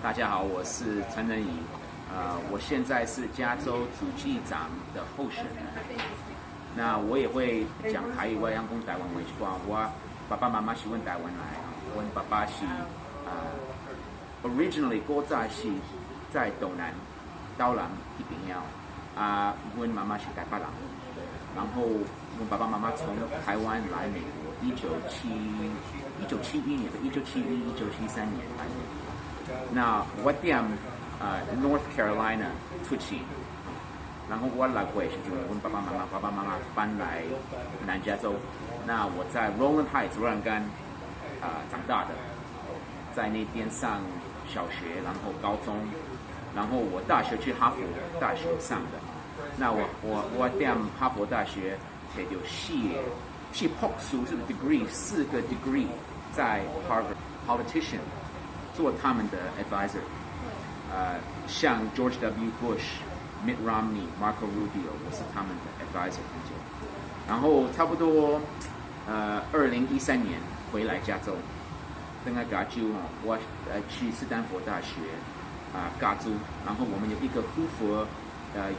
大家好，我是陈仁宜，我现在是加州主计长的候选人。那我也会讲台语，我讲台湾话。我爸爸妈妈是阮台湾来，阮爸爸是originally 古早是在东南岛南那边阮妈妈是台北人，然后阮爸爸妈妈从台湾来美国，1971年的1971、1973年来美国。那我点North Carolina 出生，然后我6岁时就阮爸爸妈妈搬来南加州。那我在 Rowland Heights 罗兰干长大的，在那边上小学，然后高中，然后我大学去哈佛大学上的。那我点哈佛大学也就是博士是 4个 degree 在 Harvard politician 做他们的 advisor， 像 George W. Bush、Mitt Romney、Marco Rubio 我是他们的 advisor 很久。然后差不多2013年回来加州，等下加州我去斯坦福大学加州，然后我们有一个胡佛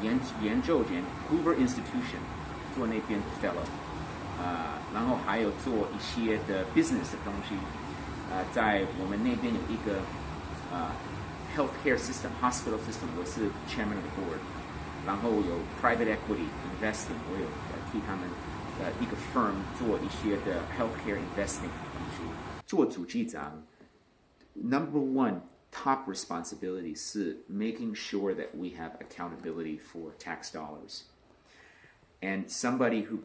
研究点 Hoover Institution 做那边的 fellow， 然后还有做一些的 business 的东西。在我们那边有一个healthcare system hospital system， 我是 chairman of the board， 然后有 private equity investing， 我有替他们一个 firm 做一些的 healthcare investing 的东西。做主计长 number one top responsibility 是 making sure that we have accountability for tax dollars. And somebody who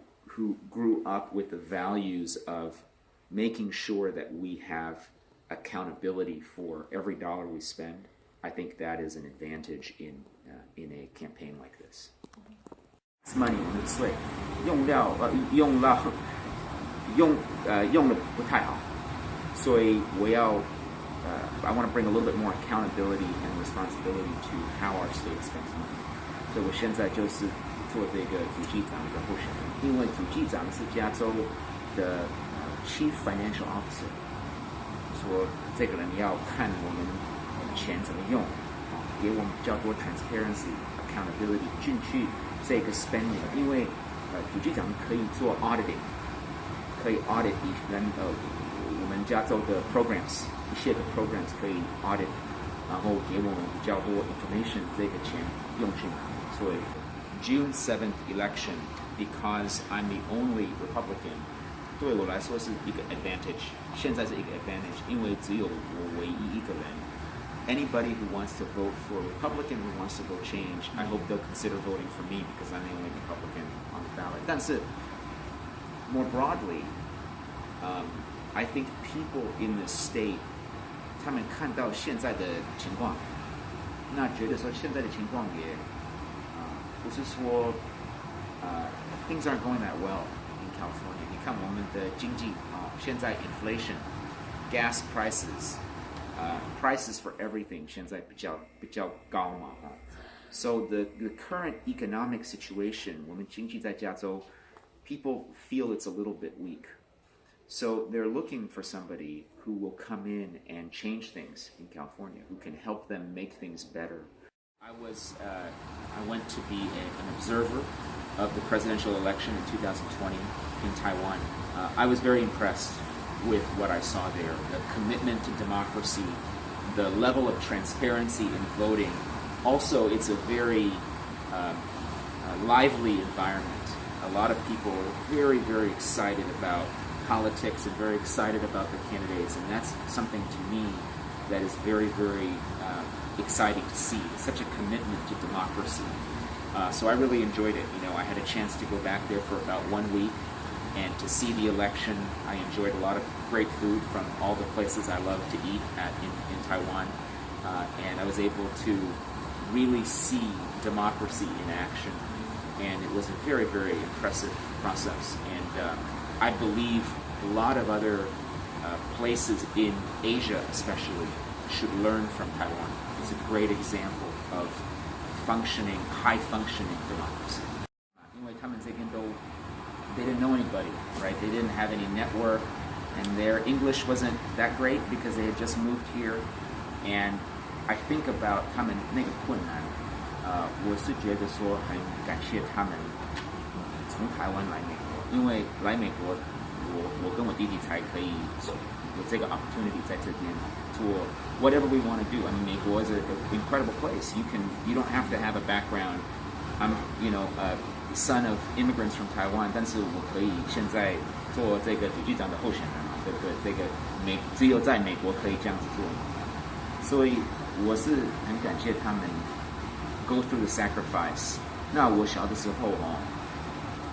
grew up with the values of making sure that we have accountability for every dollar we spend, I think that is an advantage in a campaign like this. Money 我们的税用的不太好，所以我要I want to bring a little bit more accountability and responsibility to how our state spends money. 所以我现在就是做这个主计长的候选人，因为主计长是加州的Chief Financial Officer， 说这个人要看我们钱怎么用，给我们比较多 transparency、accountability 进去这个 spending， 因为主计长可以做 auditing， 可以 audit 我们加州的 programs， 一些的 programs 可以 audit， 然后给我们比较多 information， 这个钱用去哪里。所以 June 7th election, because I'm the only Republican，对我来说是一个 advantage， 现在是一个 advantage， 因为只有我唯一一个人。Anybody who wants to vote for a Republican, who wants to vote change, I hope they'll consider voting for me because I'm the only Republican on the ballot. 但是 more broadly, I think people in the state 他们看到现在的情况，那觉得说现在的情况也不是说things aren't going that well in California。你看我们的经济现在 inflation, gas prices, prices for everything 现在比较高嘛So the current economic situation 我们经济在加州 people feel it's a little bit weak. So they're looking for somebody who will come in and change things in California, who can help them make things better. I went to be an observer of the presidential election in 2020 in Taiwan. I was very impressed with what I saw there, the commitment to democracy, the level of transparency in voting. Also, it's a very lively environment. A lot of people are very, very excited about politics and very excited about the candidates, and that's something to me that is very, very exciting to see. It's such a commitment to democracy. So I really enjoyed it. You know, I had a chance to go back there for about 1 week and to see the election. I enjoyed a lot of great food from all the places I love to eat in Taiwan, and I was able to really see democracy in action, and it was a very, very impressive process. And I believe a lot of other places in Asia especially should learn from Taiwan. It's a great example of functioning, high-functioning democracy. 因为他们这边都 they didn't know anybody, right? They didn't have any network, and their English wasn't that great because they had just moved here. And I think about 他们那个困难，我是觉得说很感谢他们从台湾来美国，因为来美国，我跟我弟弟才可以有这个 opportunity 在这边做 whatever we want to do. I mean, 美国 is an incredible place. You don't have to have a background. I'm a son of immigrants from Taiwan, 但是我可以现在做这个主计长的候选人嘛，对不对？这个只有在美国可以这样子做，所以我是很感谢他们 go through the sacrifice. 那我小的时候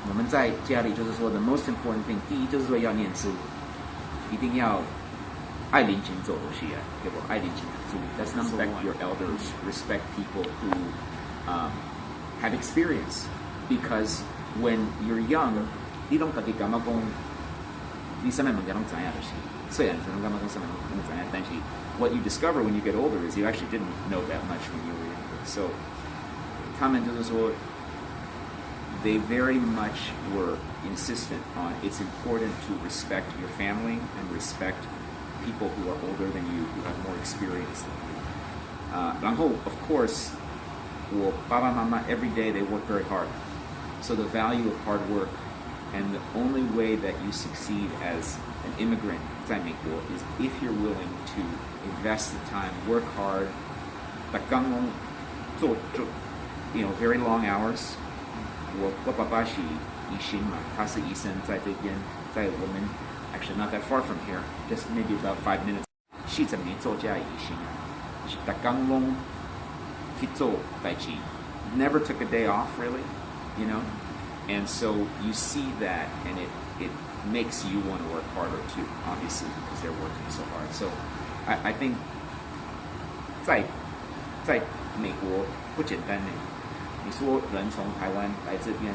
我们在家里就是说 the most important thing， 第一就是说要念书，一定要爱邻近做东西啊，对不？爱邻近做。That's number one. Respect your elders. Respect people who have experience. Because when you're young, 你拢自己感觉讲，你什么物件拢知影就是。虽然你感觉讲什么物件知影，但是 what you discover when you get older is you actually didn't know that much when you were younger. So 他们就是说 they very much were insistent on it's important to respect your family and respect people who are older than you, who have more experience than you. 然后 of course 我爸爸妈妈 every day they work very hard. So the value of hard work and the only way that you succeed as an immigrant 在美国 is if you're willing to invest the time, work hard, 做 very long hours. 我爸爸是医生嘛，他是医生，在这边，在我们 actually not that far from here, just maybe about 5 minutes. 是怎么做这医生啊？是每天拢去做代志 ，never took a day off really, and so you see that, and it makes you want to work harder too, obviously, because they're working so hard. So I think 在美国不简单呢。你说人从台湾来这边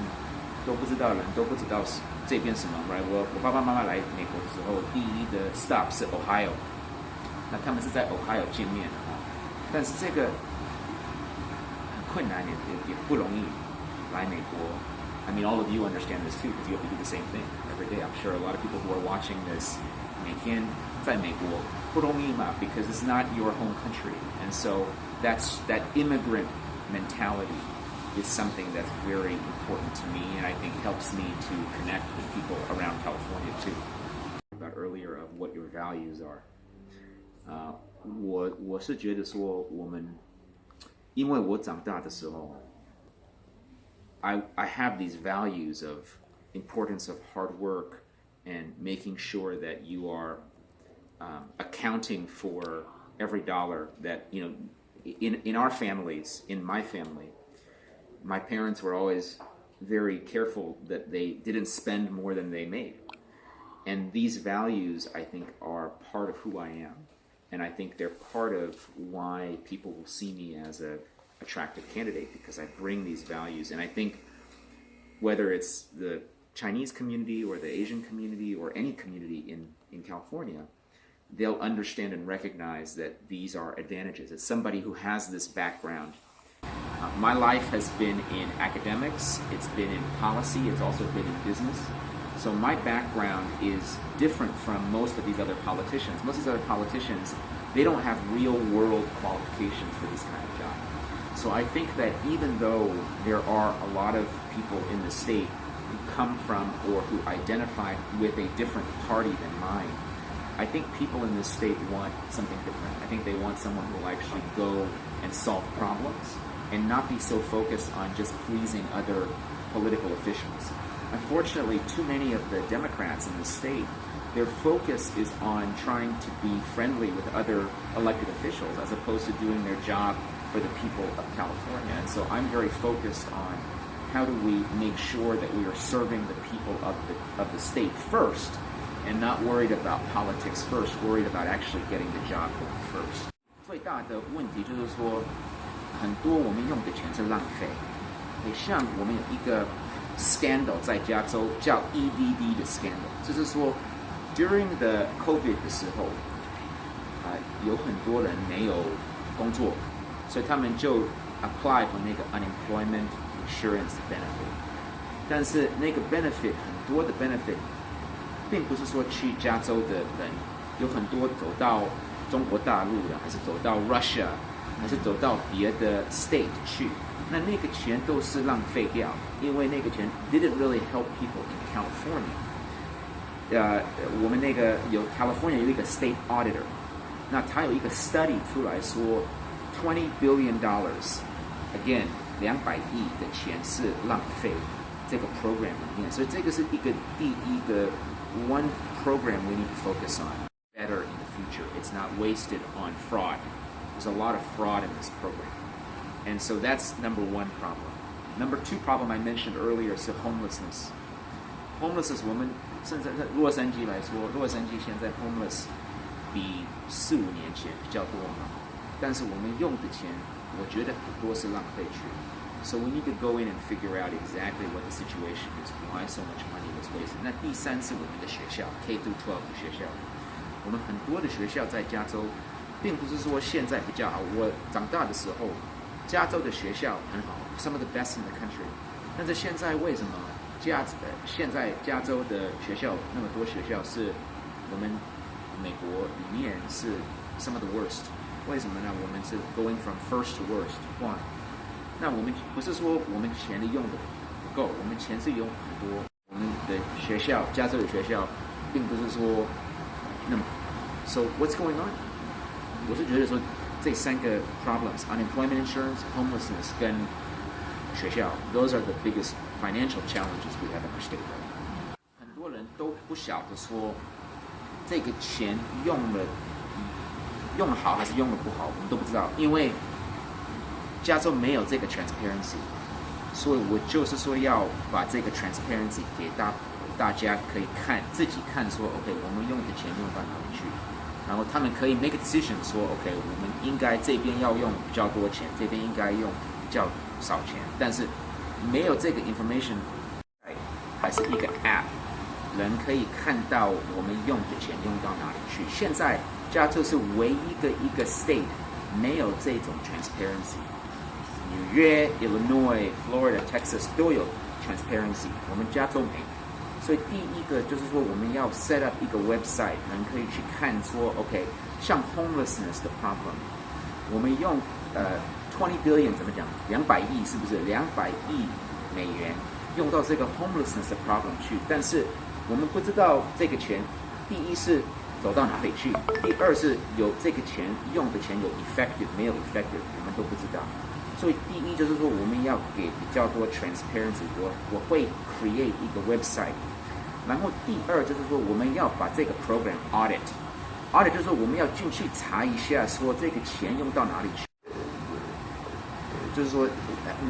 都不知道，人都不知道这边什么 ，right？ 我爸爸妈妈来美国的时候，第一的 stop 是 Ohio， 那他们是在 Ohio 见面的但是这个很困难，也不容易来美国。I mean, all of you understand this too, because you have to do the same thing every day. I'm sure a lot of people who are watching this 每天在美国不容易嘛 because it's not your home country, and so that immigrant mentality is something that's very important to me, and I think helps me to connect with people around California too. About earlier of what your values are. 我是觉得说我们，因为我长大的时候 I have these values of importance of hard work and making sure that you are accounting for every dollar that, in our families, in my family, my parents were always very careful that they didn't spend more than they made. And these values, I think, are part of who I am. And I think they're part of why people will see me as an attractive candidate, because I bring these values. And I think whether it's the Chinese community or the Asian community or any community in California, they'll understand and recognize that these are advantages. As somebody who has this background, my life has been in academics, it's been in policy, it's also been in business. So my background is different from most of these other politicians. Most of these other politicians, they don't have real-world qualifications for this kind of job. So I think that even though there are a lot of people in the state who come from or who identify with a different party than mine, I think people in this state want something different. I think they want someone who will actually go and solve problems and not be so focused on just pleasing other political officials. Unfortunately, too many of the Democrats in the state, their focus is on trying to be friendly with other elected officials as opposed to doing their job for the people of California. And so I'm very focused on how do we make sure that we are serving the people of the state first and not worried about politics first, worried about actually getting the job done first. 最大的问题就是说，很多我们用的钱是浪费。像我们有一个 scandal 在加州叫 EDD 的 scandal， 就是说 during the COVID 的时候，有很多人没有工作，所以他们就 apply for 那个 unemployment insurance benefit， 但是那个 benefit 很多的 benefit， 并不是说去加州的人，有很多走到中国大陆的，还是走到 Russia 还是走到别的 state 去，那个钱都是浪费掉，因为那个钱 didn't really help people in California。我们California 有一个 state auditor， 那他有一个 study 出来说$20 billion again 200亿的钱是浪费这个 program 里面，所以这个是第一个 one program we need to focus on better in the future. It's not wasted on fraud. There's a lot of fraud in this program. And so that's number one problem. Number two problem I mentioned earlier is homelessness. Homelessness 我们甚至在洛杉矶来说，洛杉矶现在 homeless 比4-5年前比较多嘛，但是我们用的钱我觉得很多是浪费去。So we need to go in and figure out exactly what the situation is, why so much money was wasted. 那第三是我们的学校 K-12 的学校，我们很多的学校在加州，并不是说现在比较好。我长大的时候，加州的学校很好 ，some of the best in the country。但是现在为什么现在加州的学校那么多学校是我们美国里面是 some of the worst？ 为什么呢？我们是 going from first to worst。Why？那我们不是说我们钱用的不够，我们钱是用很多。我们的学校，加州的学校，并不是说那么。So what's going on？ 我是觉得说这三个 problems: unemployment insurance, homelessness 跟学校 ，those are the biggest financial challenges we have in our state. 很多人都不晓得说这个钱用了好还是用了不好，我们都不知道，因为加州没有这个 transparency， 所以我就是说要把这个 transparency 给大家可以自己看说 OK 我们用的钱用到哪里去，然后他们可以 make a decision 说 OK 我们应该这边要用比较多钱，这边应该用比较少钱，但是没有这个 information 还是一个 app， 人可以看到我们用的钱用到哪里去。现在加州是唯一一个 state 没有这种 transparency。纽约、Illinois、Florida、Texas 都有 transparency， 我们加州没。所以第一个就是说，我们要 set up 一个 website， 人可以去看说 ，OK， 像 homelessness 的 problem， 我们用20 billion 怎么讲？200亿是不是？200亿美元用到这个 homelessness 的 problem 去，但是我们不知道这个钱，第一是走到哪里去，第二是有这个钱用的钱有 effective 没有 effective， 我们都不知道。所以第一就是说，我们要给比较多 transparency， 我会 create 一个 website， 然后第二就是说，我们要把这个 program audit 就是说我们要进去查一下，说这个钱用到哪里去，就是说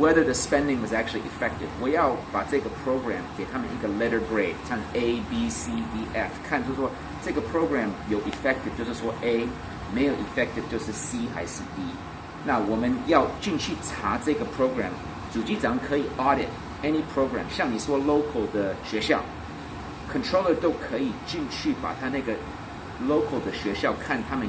whether the spending was actually effective。我要把这个 program 给他们一个 letter grade， 像 A B C D F， 看就是说这个 program 有 effective， 就是说 A， 没有 effective 就是 C 还是 D。那我们要进去查这个 program， 主机长可以 audit any program， 像你说 local 的学校 ，controller 都可以进去把他那个 local 的学校看他们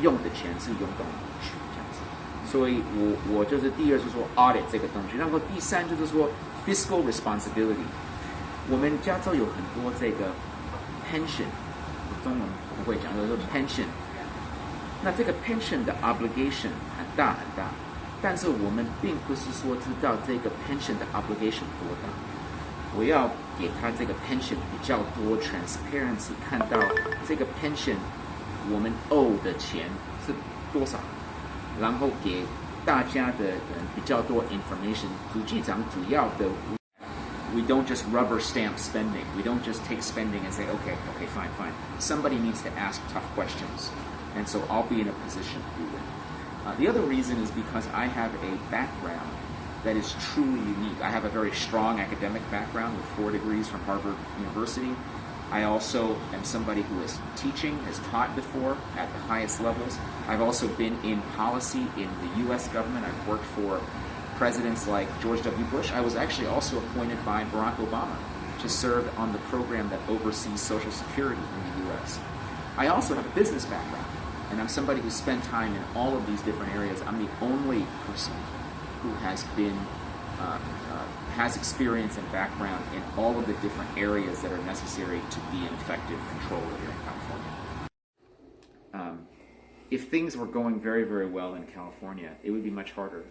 用的钱是用到哪里去这样子。所以我就是第二就是说 audit 这个东西，然后第三就是说 fiscal responsibility。我们加州有很多这个 pension， 中文不会讲，就是说 pension。那这个 pension 的 obligation 很大，但是我们并不是说知道这个 pension 的 obligation 多大。我要给他这个 pension 比较多 transparency， 看到这个 pension 我们 owe 的钱是多少，然后给大家的人比较多 information。主计长主要的 we don't just rubber stamp spending. We don't just take spending and say, okay, fine. Somebody needs to ask tough questions. And so I'll be in a position to do that. The other reason is because I have a background that is truly unique. I have a very strong academic background with 4 degrees from Harvard University. I also am somebody who is teaching, has taught before at the highest levels. I've also been in policy in the U.S. government. I've worked for presidents like George W. Bush. I was actually also appointed by Barack Obama to serve on the program that oversees Social Security in the U.S. I also have a business background, and I'm somebody who spent time in all of these different areas. I'm the only person who has experience and background in all of the different areas that are necessary to be an effective controller here in California. if things were going very, very well in California, it would be much harder.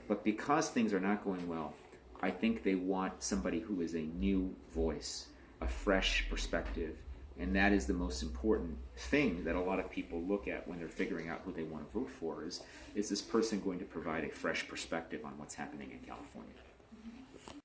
But because things are not going well, I think they want somebody who is a new voice, a fresh perspective, and that is the most important thing that a lot of people look at when they're figuring out who they want to vote for is this person going to provide a fresh perspective on what's happening in California?